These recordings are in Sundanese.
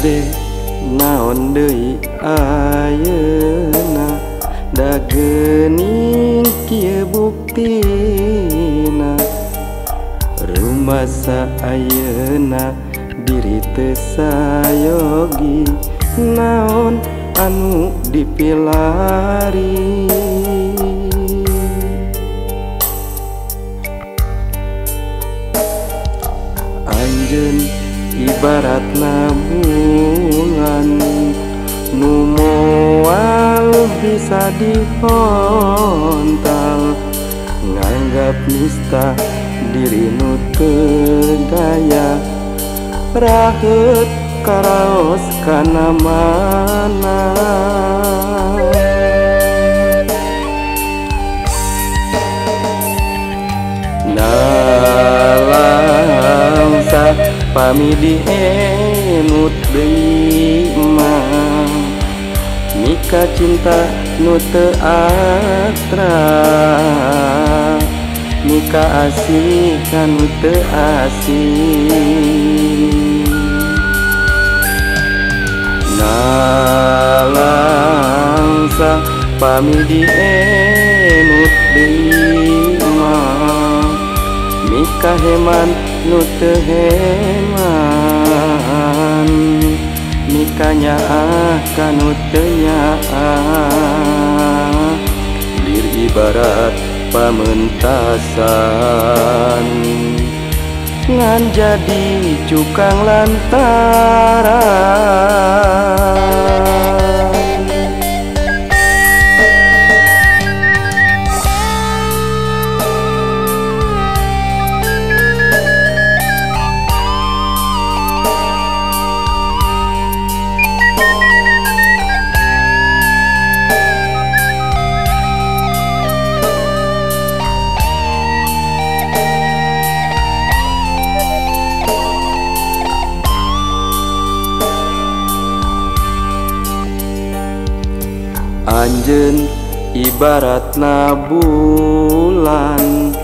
Bade naon deui ayeuna da geuning kieu buktina rumasa ayeuna diri teu sayogi naon anu dipilari anjeun ibaratna bulan nu moal bisa dihontal nganggap nista diri nu teu daya raheut karaos kana mana nalangsa pami dienut deui mah mika cinta nu teu astra mika asih kanu teu asih nalangsa pami dienut deui mah mika heman nu teu heman mika nyaah kanu teu nyaah lir ibarat pamentasan ngan jadi cukang lantaran anjeun ibaratna bulan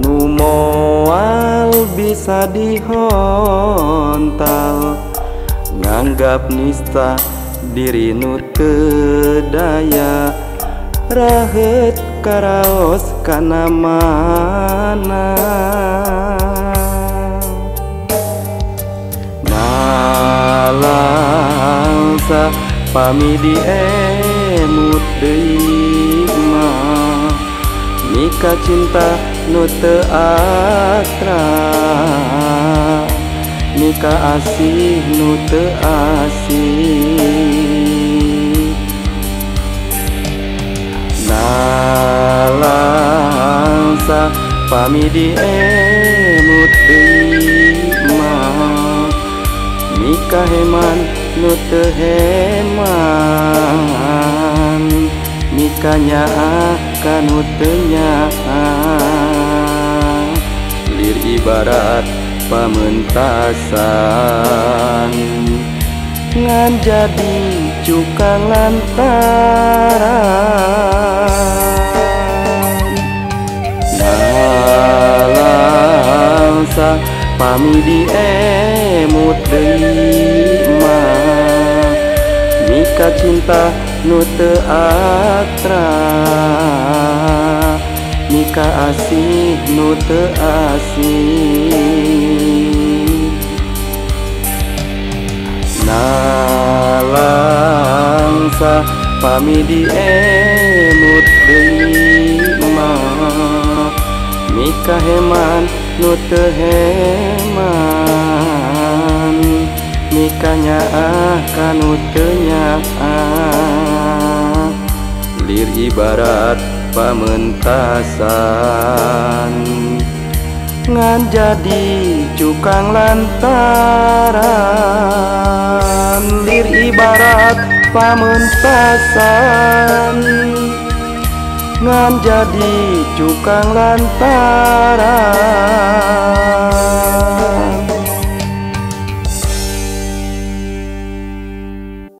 nu moal bisa dihontal nganggap nista diri nu teu daya raheut karaos kana mana nalangsa pami dienut deui mah mika cinta nu teu astra mika asih nu teu asih nalangsa pami dienut deui mah mika heman nu teu heman mika nyaah kanu teu nyaah lir ibarat pamentasan ngan jadi cukang lantaran nalangsa pami diemut deui mah mika cinta nu teu atra mika asih nu teu asih nalangsa pami diemut deui mah mika heman nu teu heman mika nyaah kanu teu nyaah lir ibarat pamentasan ngan jadi cukang lantaran lir ibarat pamentasan ngan jadi cukang lantaran